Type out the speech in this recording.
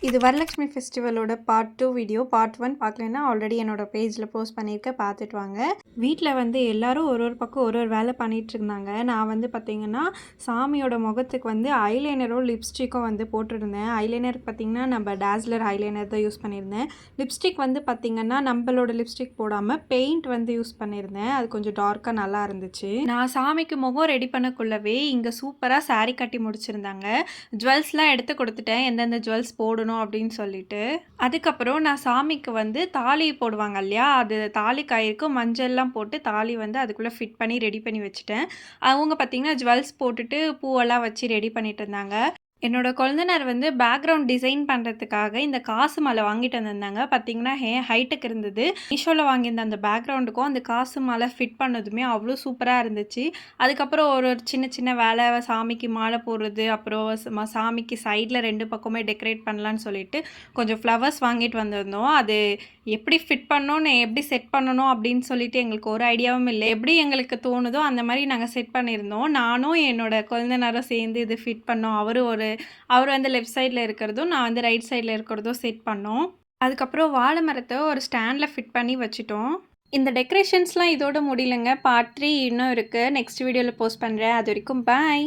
இது Varalakshmi ஃபெஸ்டிவலோட part 2 video. Part 1 பார்க்கலன்னா already என்னோட பேஜில் போஸ்ட் பண்ணியிருக்கேன், பார்த்துட்டு வாங்க. வீட்டில் வந்து எல்லாரும் ஒரு ஒரு பக்கம் ஒரு ஒரு வேலை பண்ணிகிட்டு இருந்தாங்க. நான் வந்து பார்த்திங்கன்னா சாமியோட முகத்துக்கு வந்து ஐலைனரும் லிப்ஸ்டிக்கும் வந்து போட்டுருந்தேன். ஐலைனருக்கு பார்த்திங்கன்னா நம்ம டாஸ்லர் ஐலைனர் தான் யூஸ் பண்ணியிருந்தேன். லிப்ஸ்டிக் வந்து பார்த்திங்கன்னா நம்மளோட லிப்ஸ்டிக் போடாமல் பெயிண்ட் வந்து யூஸ் பண்ணியிருந்தேன். அது கொஞ்சம் டார்க்காக நல்லா இருந்துச்சு. நான் சாமிக்கு முகம் ரெடி பண்ணக்குள்ளவே இங்கே சூப்பராக சாரீ கட்டி முடிச்சிருந்தாங்க. ஜுவல்ஸ்லாம் எடுத்து கொடுத்துட்டேன், எந்தெந்த ஜுவல்ஸ் போடணும் அப்படின்னு சொல்லிட்டு. அதுக்கப்புறம் நான் சாமிக்கு வந்து தாலி போடுவாங்க இல்லையா, அது தாலி கயிறுக்கு மஞ்சள்லாம் போட்டு தாலி வந்து அதுக்குள்ளே ஃபிட் பண்ணி ரெடி பண்ணி வச்சுட்டேன். அவங்க பார்த்திங்கன்னா ஜுவல்ஸ் போட்டுட்டு பூவெல்லாம் வச்சு ரெடி பண்ணிட்டு இருந்தாங்க. என்னோட கொழுந்தனார் வந்து பேக்ரவுண்ட் டிசைன் பண்ணுறதுக்காக இந்த காசு மாலை வாங்கிட்டு வந்திருந்தாங்க. பார்த்தீங்கன்னா ஹைட்டுக்கு இருந்தது. மீஷோவில் வாங்கியிருந்த அந்த பேக்ரவுண்டுக்கும் அந்த காசு மாலை ஃபிட் பண்ணதுமே அவ்வளோ சூப்பராக இருந்துச்சு. அதுக்கப்புறம் ஒரு ஒரு சின்ன சின்ன வேலை, சாமிக்கு மாலை போடுறது, அப்புறம் சாமிக்கு சைடில் 2 பக்கமே டெக்கரேட் பண்ணலான்னு சொல்லிட்டு கொஞ்சம் ஃப்ளவர்ஸ் வாங்கிட்டு வந்திருந்தோம். அது எப்படி ஃபிட் பண்ணணும், எப்படி செட் பண்ணணும் அப்படின்னு சொல்லிட்டு எங்களுக்கு ஒரு ஐடியாவும் இல்லை. எப்படி எங்களுக்கு தோணுதோ அந்த மாதிரி நாங்கள் செட் பண்ணியிருந்தோம். நானும் என்னோட கொழுந்தனாரும் சேர்ந்து இது ஃபிட் பண்ணோம். அவர் வந்து லெஃப்ட் சைடில் இருக்கிறதும், நான் வந்து ரைட் சைடில் இருக்கிறதும் செட் பண்ணோம். அதுக்கப்புறம் வாழை மரத்தை ஒரு ஸ்டாண்டில் ஃபிட் பண்ணி வச்சுட்டோம். இந்த டெக்கரேஷன்ஸ்லாம் இதோட முடியலைங்க. பார்ட் 3 இன்னும் இருக்குது. நெக்ஸ்ட் வீடியோவில் போஸ்ட் பண்ணுறேன். அது வரைக்கும் பாய்.